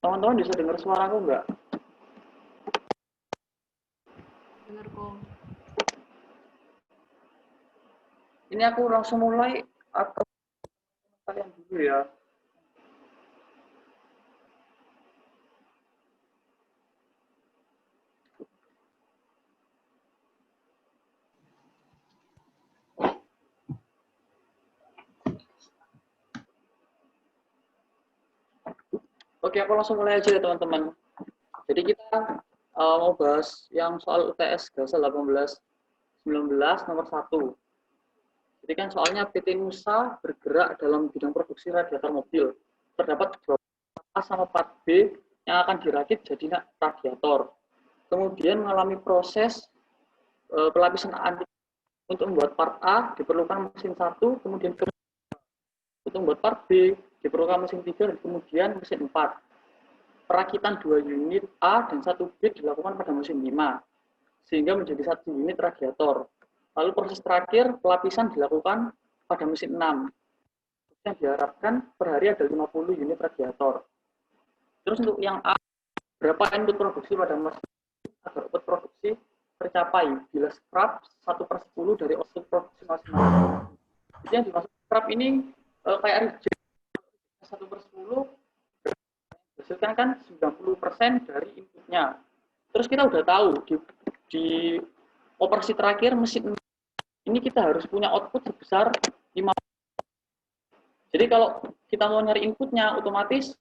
Teman-teman bisa dengar suaraku nggak? Dengar kok. Ini aku langsung mulai atau kalian dulu ya? Oke, aku langsung mulai aja ya teman-teman. Jadi kita mau bahas yang soal UTS Gasal 18/19 nomor 1. Jadi kan soalnya PT Nusa bergerak dalam bidang produksi radiator mobil. Terdapat dua A sama part B yang akan dirakit jadi radiator. Kemudian mengalami proses pelapisan anti. Untuk membuat part A diperlukan mesin 1, kemudian untuk membuat part B diperlukan mesin 3 dan kemudian mesin 4. Perakitan 2 unit A dan 1 B dilakukan pada mesin 5 sehingga menjadi 1 unit radiator. Lalu proses terakhir pelapisan dilakukan pada mesin 6 yang diharapkan per hari ada 50 unit radiator. Terus untuk yang A, berapa input produksi pada mesin agar output produksi tercapai bila scrap 1/10 dari output produksi masing-masing. Jadi yang dimaksud scrap ini kayak reject 1/10 hasilkan kan 90% dari inputnya. Terus kita udah tahu di operasi terakhir mesin ini kita harus punya output sebesar 5. Jadi kalau kita mau nyari inputnya otomatis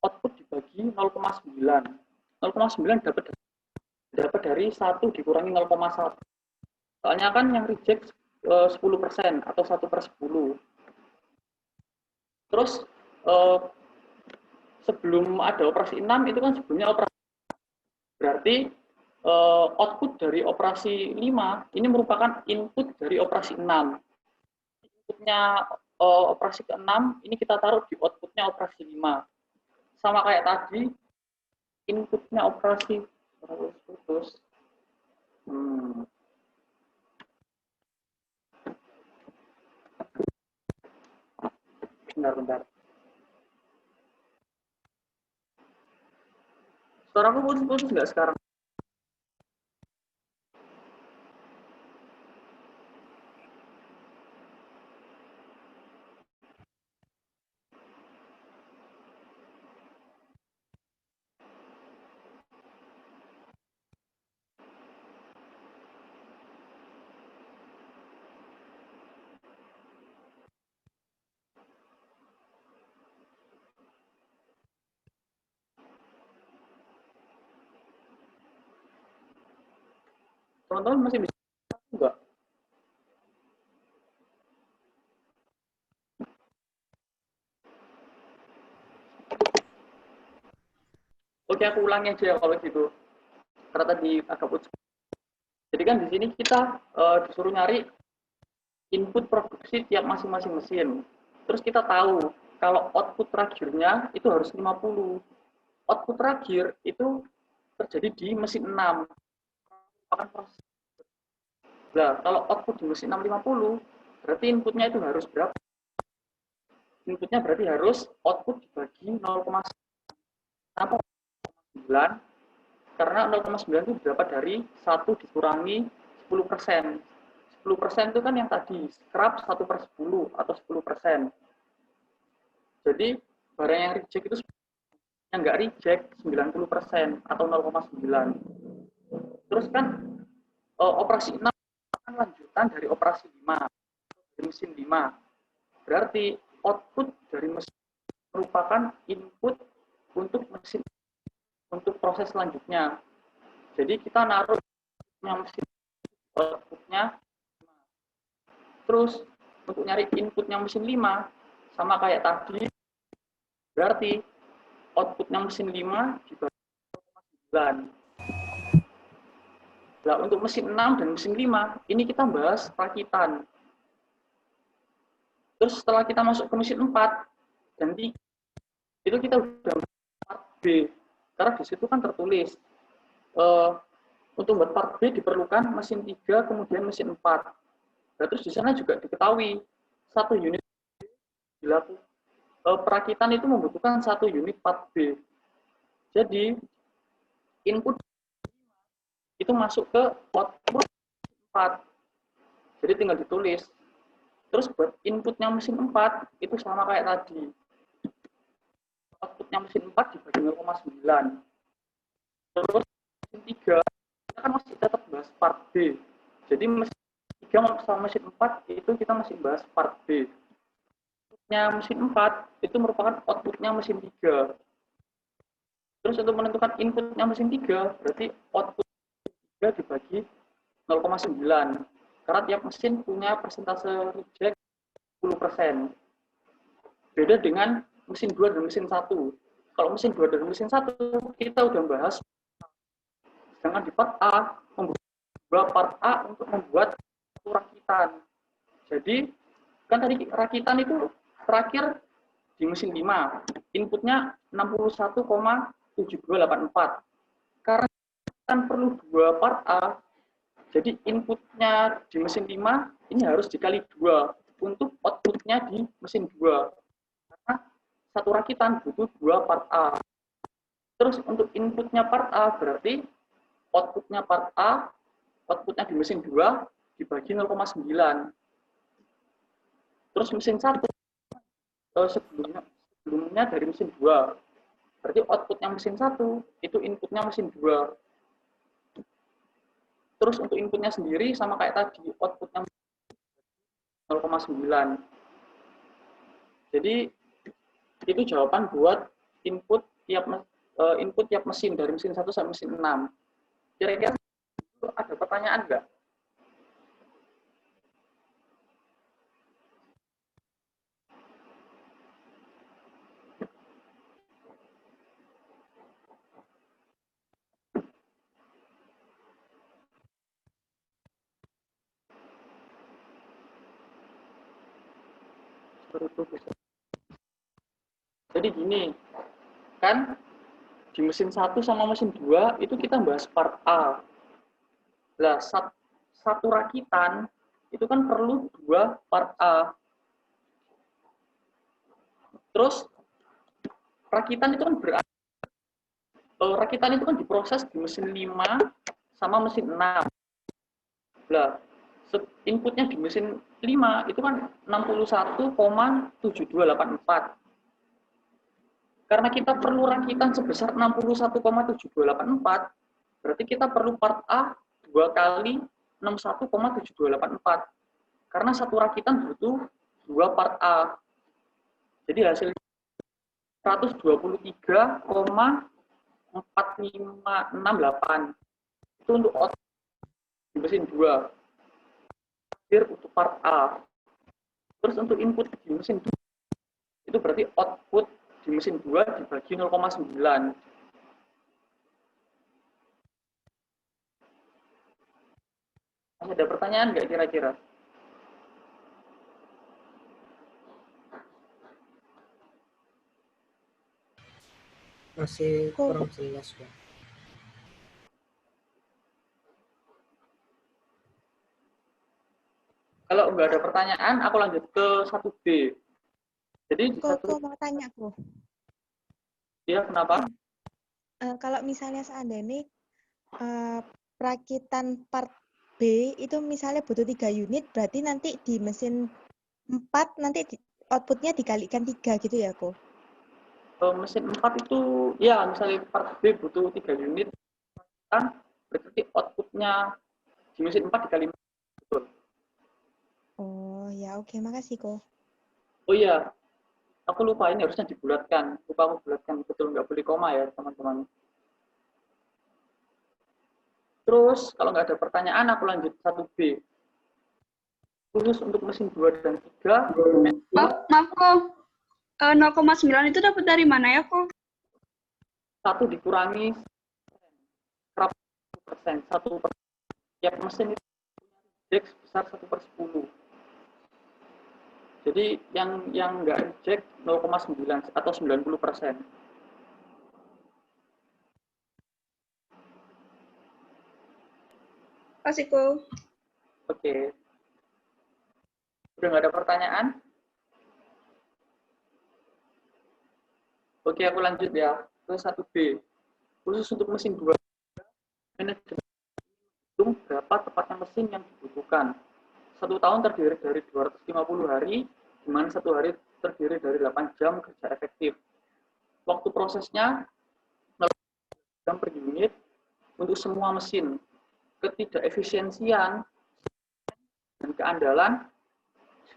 output dibagi 0,9. 0,9 dapat dari 1 dikurangi 0,1. Soalnya kan yang reject 10% atau 1/10. Terus sebelum ada operasi 6 itu kan sebelumnya operasi, berarti output dari operasi 5 ini merupakan input dari operasi 6. Inputnya operasi ke-6 ini kita taruh di outputnya operasi 5. Sama kayak tadi, inputnya operasi putus. Bentar. Suaraku putus-putus nggak sekarang? Teman-teman masih bisa nggak? Oke, aku ulangi aja kalau gitu. Karena tadi agak putus. Jadi kan di sini kita disuruh nyari input produksi tiap masing-masing mesin. Terus kita tahu kalau output terakhirnya itu harus 50. Output terakhir itu terjadi di mesin 6. Nah, kalau output di mesin 650, berarti inputnya itu harus berapa? Inputnya berarti harus output dibagi 0,9, karena 0,9 itu dapat dari 1 dikurangi 10%. 10% itu kan yang tadi, scrap 1/10 atau 10%. Jadi, barang yang reject itu yang nggak reject 90% atau 0,9. Terus kan operasi 6 kan lanjutan dari operasi 5, dari mesin 5. Berarti output dari mesin merupakan input untuk mesin untuk proses selanjutnya. Jadi kita naruh mesin outputnya. Terus untuk nyari inputnya mesin 5 sama kayak tadi, berarti outputnya mesin 5 dibagi 9. Nah, untuk mesin 6 dan mesin 5 ini kita bahas rakitan. Terus setelah kita masuk ke mesin 4 dan 3, itu kita udah part B. Karena di situ kan tertulis untuk membuat part B diperlukan mesin 3 kemudian mesin 4. Nah, terus di sana juga diketahui 1 unit dilakukan perakitan itu membutuhkan 1 unit part B. Jadi input itu masuk ke output 4. Jadi tinggal ditulis. Terus buat inputnya mesin 4 itu sama kayak tadi. Outputnya mesin 4 dibagi 0,9. Terus mesin 3 kita kan masih tetap bahas part B. Jadi mesin 3 sama mesin 4 itu kita masih bahas part B. Outputnya mesin 4 itu merupakan outputnya mesin 3. Terus untuk menentukan inputnya mesin 3 berarti output 3 dibagi 0,9. Karena tiap mesin punya persentase reject 10%. Beda dengan mesin 2 dan mesin 1. Kalau mesin 2 dan mesin 1 kita udah bahas. Sedangkan di part A, membuat part A untuk membuat satu rakitan. Jadi, kan tadi rakitan itu terakhir di mesin 5. Inputnya 61,7284. Karena kan perlu 2 part A, jadi inputnya di mesin 5 ini harus dikali 2 untuk outputnya di mesin 2. Karena satu rakitan butuh 2 part A. Terus untuk inputnya part A berarti outputnya part A, outputnya di mesin 2 dibagi 0,9. Terus mesin 1 sebelumnya dari mesin 2. Berarti outputnya mesin 1 itu inputnya mesin 2. Terus untuk inputnya sendiri sama kayak tadi, outputnya 0,9. Jadi itu jawaban buat input tiap mesin dari mesin 1 sampai mesin 6. Kira-kira ada pertanyaan nggak? Jadi gini, kan di mesin 1 sama mesin 2 itu kita bahas part A. Lah, satu rakitan itu kan perlu 2 part A. Terus rakitan itu kan rakitan itu kan diproses di mesin 5 sama mesin 6. Lah, inputnya di mesin 5 itu kan 61,7284. Karena kita perlu rakitan sebesar 61,7284, berarti kita perlu part A 2 kali 61,7284. Karena satu rakitan butuh 2 part A. Jadi hasil 123,4568. Itu untuk output di mesin 2. Untuk part A. Terus untuk input di mesin 2 itu berarti output di mesin 2 dibagi 0,9. Masih ada pertanyaan nggak kira-kira? Masih kurang jelas, Bang. Kalau nggak ada pertanyaan, aku lanjut ke 1B. Jadi di Kok mau tanya, Bro? Iya, kenapa? Kalau misalnya seandainya perakitan part B itu misalnya butuh 3 unit, berarti nanti di mesin 4 nanti outputnya dikalikan 3 gitu ya, Ko? Mesin 4 itu, ya misalnya part B butuh 3 unit, kan berarti outputnya di mesin 4 dikali 4. Betul. Oh, ya oke. Makasih, Ko. Oh iya, aku lupa ini harusnya dibulatkan. Lupa aku bulatkan, betul nggak boleh koma ya, teman-teman. Terus, kalau nggak ada pertanyaan, aku lanjut 1B. Khusus untuk mesin 2 dan 3. Maaf kok. 0,9 itu dapat dari mana ya kok? 1 dikurangi 100%. 1%. Tiap mesin itu reject sebesar 1/10. Jadi yang nggak reject 0,9 atau 90%. Kasihku. Oke. Udah nggak ada pertanyaan? Oke, aku lanjut ya. Ke 1B. Khusus untuk mesin 2, manajemen hitung berapa tepatnya mesin yang dibutuhkan. 1 tahun terdiri dari 250 hari, di mana 1 hari terdiri dari 8 jam kerja efektif. Waktu prosesnya 0 jam per unit untuk semua mesin. Ketidakefisiensian dan keandalan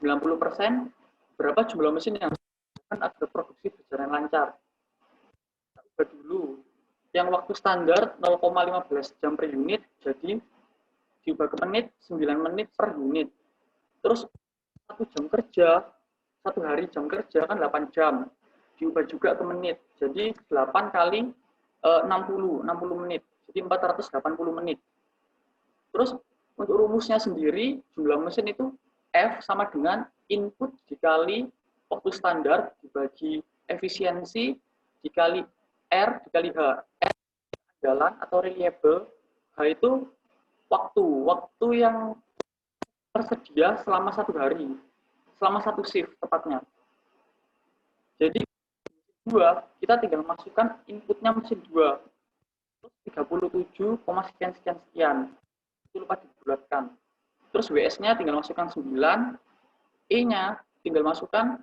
90%. Berapa jumlah mesin yang akan agar produksi berjalan lancar. Kita dulu. Yang waktu standar 0,15 jam per unit, jadi diubah ke menit, 9 menit per unit. Terus 1 jam kerja, 1 hari jam kerja kan 8 jam. Diubah juga ke menit, jadi 8 kali 60 menit. Jadi 480 menit. Terus untuk rumusnya sendiri, jumlah mesin itu F sama dengan input dikali waktu standar dibagi efisiensi dikali R dikali H. R jalan atau reliable, H itu waktu yang tersedia selama 1 hari, selama 1 shift tepatnya. Jadi 2, kita tinggal masukkan inputnya mesin 2, terus 37, sekian. Itu lupa dibulatkan. Terus WS-nya tinggal masukkan 9, E-nya tinggal masukkan,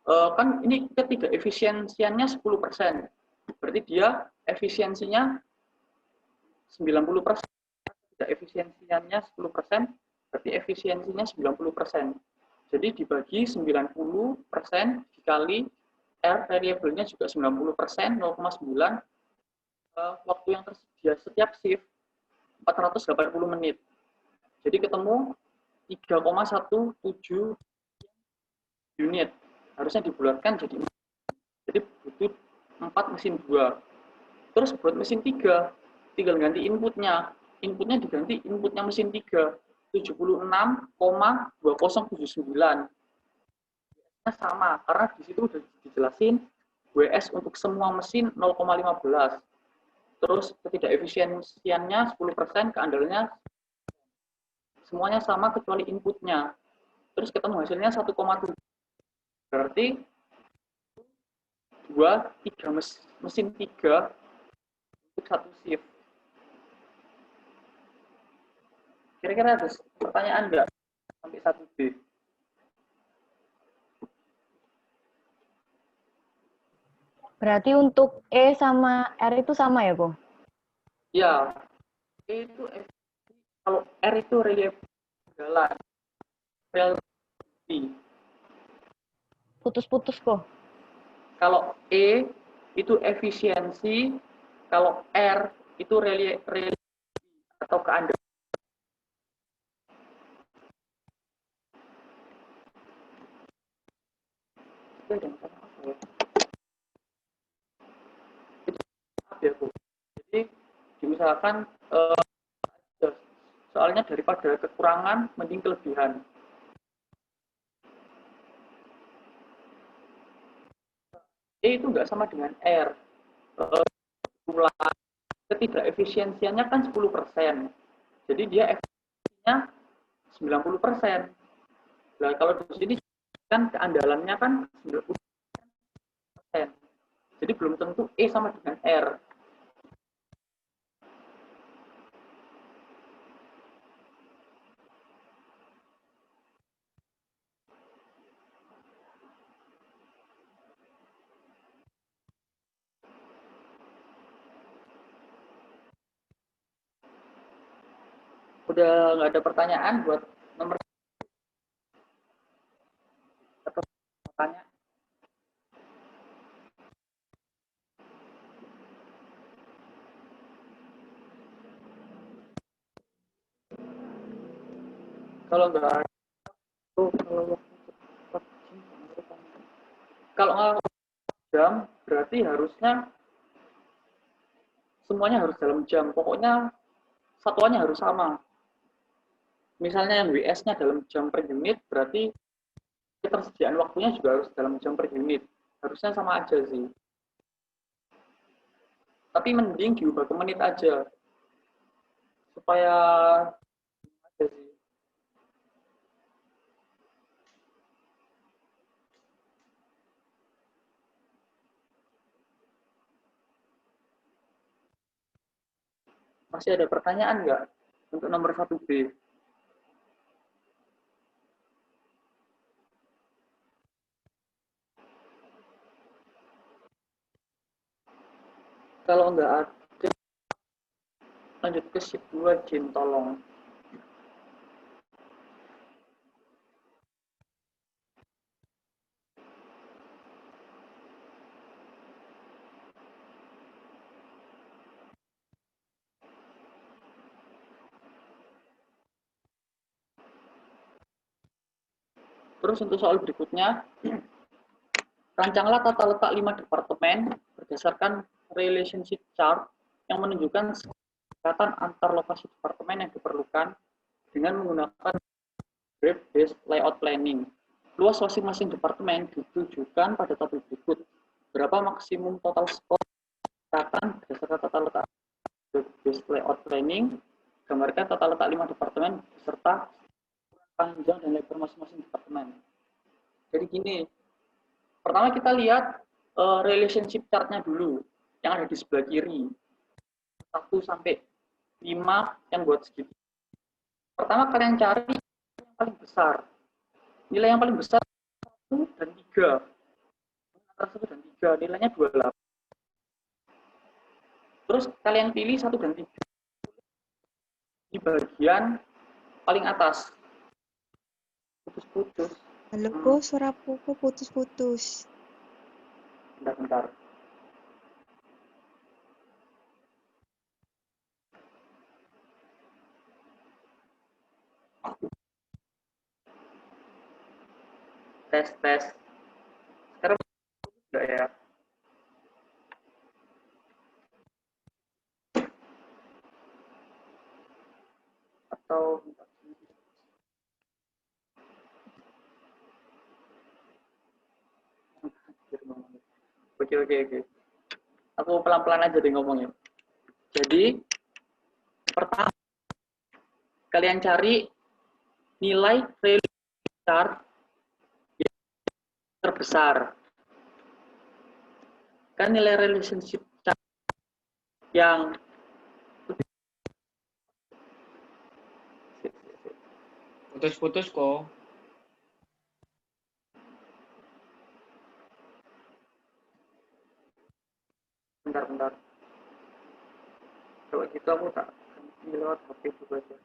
kan ini ketiga efisiensiannya 10%. Berarti dia efisiensinya 90%. Tidak efisiensiannya 10%, berarti efisiensinya 90%. Jadi dibagi 90% dikali R variabelnya juga 90%, 0,9. Waktu yang tersedia setiap shift 480 menit. Jadi ketemu 3,17 unit. Harusnya dibulatkan jadi butuh 4 mesin 2. Terus buat mesin 3, tinggal ganti inputnya. Inputnya diganti inputnya mesin 3, 76,2079. Sama, karena di situ udah dijelasin WS untuk semua mesin 0,15. Terus ketidakefisiensiannya 10%, keandalannya semuanya sama kecuali inputnya. Terus ketemu hasilnya 1,7. Berarti 3 mesin 3 untuk 1 shift. Kira-kira ada pertanyaan enggak sampai 1B? Berarti untuk E sama R itu sama ya, Ko? Ya, E itu kalau R itu reliability. Putus-putus, Ko. Kalau E itu efisiensi, kalau R itu reliability atau keandalan. Jadi diusahakan soalnya daripada kekurangan mending kelebihan. E itu enggak sama dengan R. Ketidakefisiensiannya kan 10%. Jadi dia efisiensinya 90%. Nah, kalau di sini kan keandalannya kan 90%. Jadi belum tentu E sama dengan R. Udah nggak ada pertanyaan buat nomor atau tanya? Kalau nggak ada, kalau nggak jam berarti harusnya semuanya harus dalam jam. Pokoknya satuannya harus sama. Misalnya yang WS-nya dalam jam per unit, berarti ketersediaan waktunya juga harus dalam jam per unit. Harusnya sama aja sih. Tapi mending diubah ke menit aja. Supaya aja sih. Masih ada pertanyaan nggak untuk nomor 1B? Kalau nggak ada, lanjut ke sheet 2, Jin, tolong. Terus untuk soal berikutnya, rancanglah tata letak 5 departemen berdasarkan relationship chart yang menunjukkan kedekatan antar lokasi departemen yang diperlukan dengan menggunakan grid-based layout planning. Luas masing-masing departemen ditujukan pada tabel berikut. Berapa maksimum total skor berdasarkan tata letak grid-based layout planning, gambarkan tata letak 5 departemen beserta panjang dan lebar masing-masing departemen. Jadi gini, pertama kita lihat relationship chart-nya dulu, yang ada di sebelah kiri. 1 sampai 5 yang buat segitiga. Pertama kalian cari yang paling besar. Nilai yang paling besar 1 dan 3. Antara 1 dan 3, nilainya 28. Terus kalian pilih 1 dan 3 di bagian paling atas. Putus-putus. Halo, kok suaraku kok putus-putus. Bentar. Tes. Sekarang enggak ya? Atau Oke. Aku pelan-pelan aja deh ngomongnya. Jadi, pertama, kalian cari nilai relationship chart yang terbesar. Kan nilai relationship chart yang Putus-putus kok. bentar. Kalau gitu aku tak lewat HP dulu aja.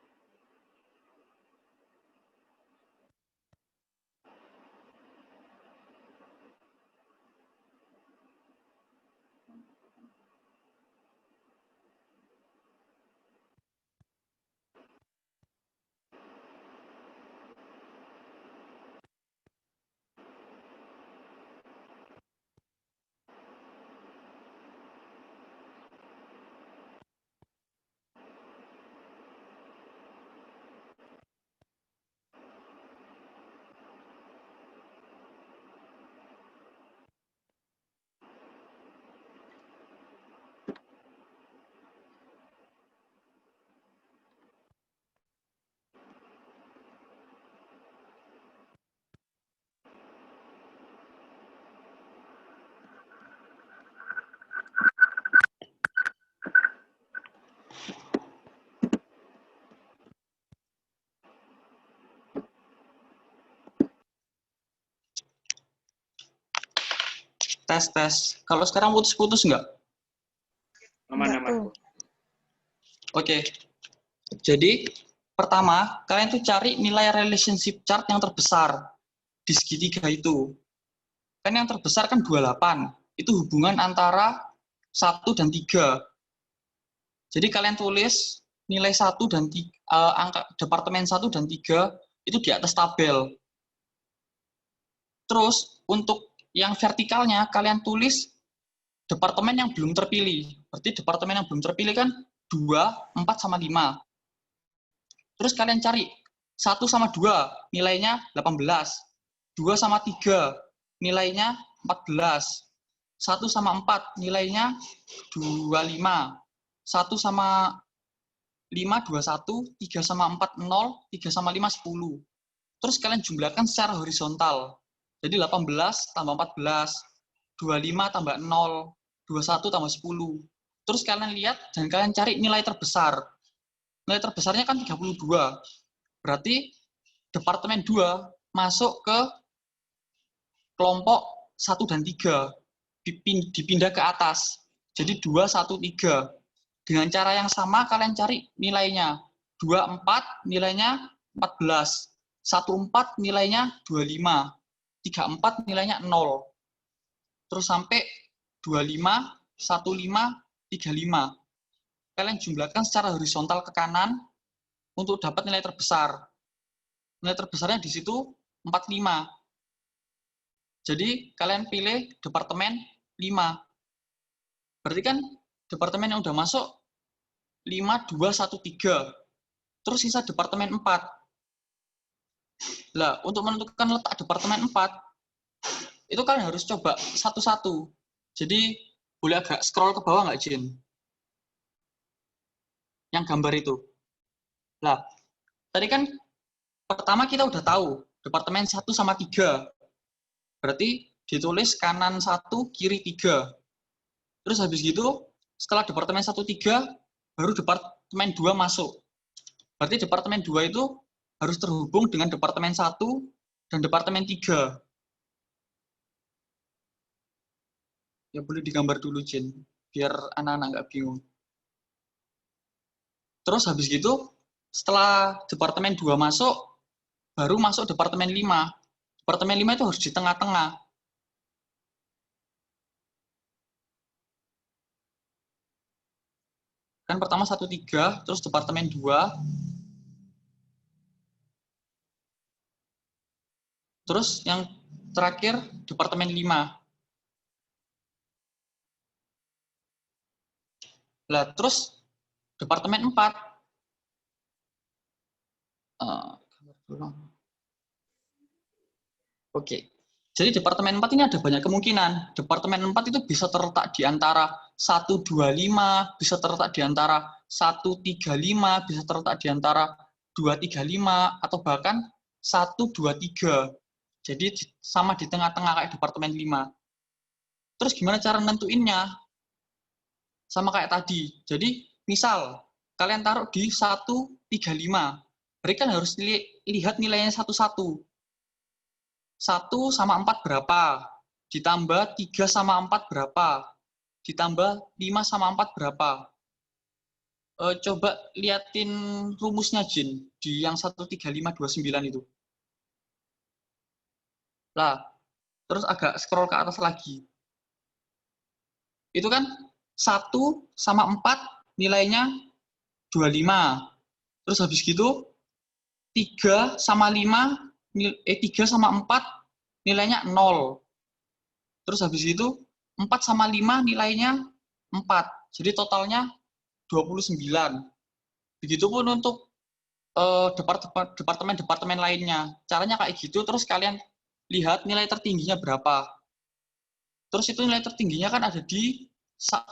Tes. Kalau sekarang putus-putus nggak? Enggak Aman-aman. tuh. Oke. Jadi, pertama, kalian tuh cari nilai relationship chart yang terbesar di segitiga itu. Kan yang terbesar kan 28. Itu hubungan antara 1 dan 3. Jadi kalian tulis nilai 1 dan 3, angka departemen 1 dan 3 itu di atas tabel. Terus, untuk yang vertikalnya, kalian tulis departemen yang belum terpilih. Berarti departemen yang belum terpilih kan 2, 4, sama 5. Terus kalian cari 1 sama 2, nilainya 18. 2 sama 3, nilainya 14. 1 sama 4, nilainya 25. 1 sama 5, 21. 3 sama 4, 0. 3 sama 5, 10. Terus kalian jumlahkan secara horizontal. Jadi 18 tambah 14, 25 tambah 0, 21 tambah 10. Terus kalian lihat dan kalian cari nilai terbesar. Nilai terbesarnya kan 32. Berarti departemen 2 masuk ke kelompok 1 dan 3. Dipindah ke atas. Jadi 2, 1, 3. Dengan cara yang sama kalian cari nilainya. 24 nilainya 14. 14 nilainya 25. 34 nilainya 0. Terus sampai 25, 15, 35. Kalian jumlahkan secara horizontal ke kanan untuk dapat nilai terbesar. Nilai terbesarnya di situ 45. Jadi kalian pilih departemen 5. Berarti kan departemen yang udah masuk 5, 2, 1, 3. Terus sisa departemen 4. Lah, untuk menentukan letak departemen 4, itu kalian harus coba satu-satu. Jadi, boleh agak scroll ke bawah nggak, Jin? Yang gambar itu. Lah, tadi kan pertama kita udah tahu, departemen 1 sama 3. Berarti ditulis kanan 1, kiri 3. Terus habis gitu, setelah departemen 1, 3, baru departemen 2 masuk. Berarti departemen 2 itu harus terhubung dengan departemen 1 dan departemen 3. Ya boleh digambar dulu, Jin, biar anak-anak nggak bingung. Terus habis gitu, setelah departemen 2 masuk, baru masuk departemen 5. Departemen 5 itu harus di tengah-tengah. Kan pertama 1, 3, terus departemen 2, terus yang terakhir departemen 5. Lah, terus departemen 4. Oke. Jadi departemen 4 ini ada banyak kemungkinan. Departemen 4 itu bisa terletak di antara 125, bisa terletak di antara 135, bisa terletak di antara 235, atau bahkan 123. Jadi sama di tengah-tengah kayak departemen 5. Terus gimana cara nentuinnya? Sama kayak tadi. Jadi misal kalian taruh di 135. Berarti kan harus lihat nilainya satu-satu. 1 sama 4 berapa? Ditambah 3 sama 4 berapa? Ditambah 5 sama 4 berapa? Coba liatin rumusnya, Jin, di yang 13529 itu. Lah, terus agak scroll ke atas lagi. Itu kan 1 sama 4 nilainya 25. Terus habis gitu 3 sama 5 3 sama 4 nilainya 0. Terus habis itu 4 sama 5 nilainya 4. Jadi totalnya 29. Begitupun untuk departemen-departemen lainnya. Caranya kayak gitu, terus kalian lihat nilai tertingginya berapa. Terus itu nilai tertingginya kan ada di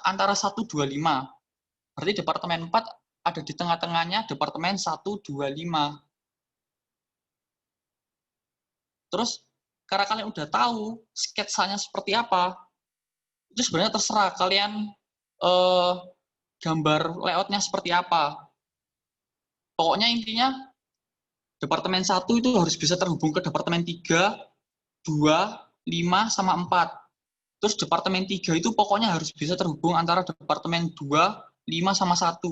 antara 125. Berarti departemen 4 ada di tengah-tengahnya departemen 125. Terus, karena kalian udah tahu sketsanya seperti apa, itu sebenarnya terserah kalian gambar layoutnya seperti apa. Pokoknya intinya, departemen 1 itu harus bisa terhubung ke departemen 3, 2, 5, sama 4. Terus departemen 3 itu pokoknya harus bisa terhubung antara departemen 2, 5, sama 1.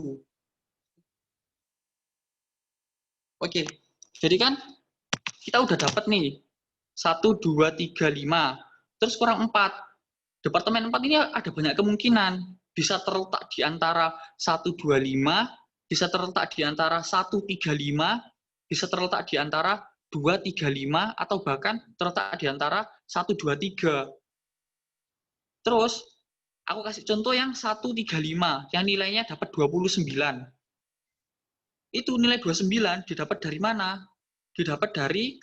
Oke, jadi kan kita udah dapat nih 1, 2, 3, 5. Terus kurang 4. Departemen 4 ini ada banyak kemungkinan. Bisa terletak di antara 125, bisa terletak di antara 135, bisa terletak di antara 235, atau bahkan terletak di antara 123. Terus, aku kasih contoh yang 135, yang nilainya dapat 29. Itu nilai 29 didapat dari mana? Didapat dari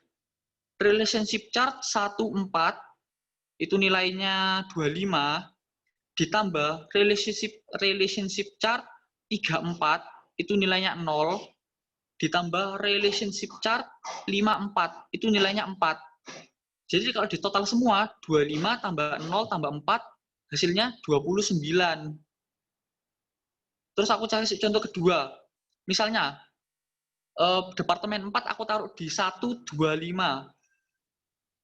relationship chart 14 itu nilainya 25 ditambah relationship chart 34 itu nilainya 0 ditambah relationship chart 54 itu nilainya 4. Jadi kalau di total semua 25 tambah 0 tambah 4 hasilnya 29. Terus aku cari contoh kedua. Misalnya, departemen 4 aku taruh di 125.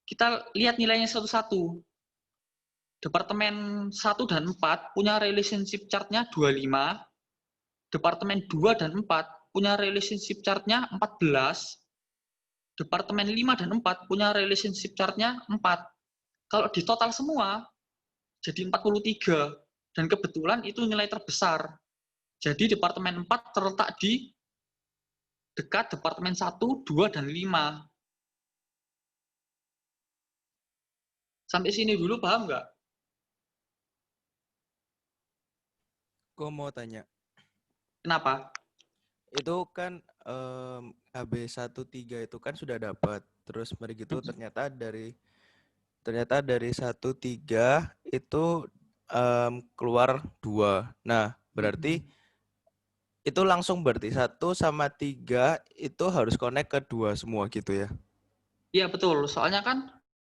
Kita lihat nilainya satu-satu. Departemen 1 dan 4 punya relationship chart-nya 25. Departemen 2 dan 4 punya relationship chart-nya 14. Departemen 5 dan 4 punya relationship chart-nya 4. Kalau di total semua, jadi 43. Dan kebetulan itu nilai terbesar. Jadi Departemen 4 terletak di dekat Departemen 1, 2, dan 5. Sampai sini dulu paham nggak? Gue mau tanya, Kenapa? itu kan HB13 itu kan sudah dapat. Terus mari gitu ternyata dari 13 itu keluar 2. Nah, berarti itu langsung berarti 1 sama 3 itu harus connect ke 2 semua gitu ya. Iya betul. Soalnya kan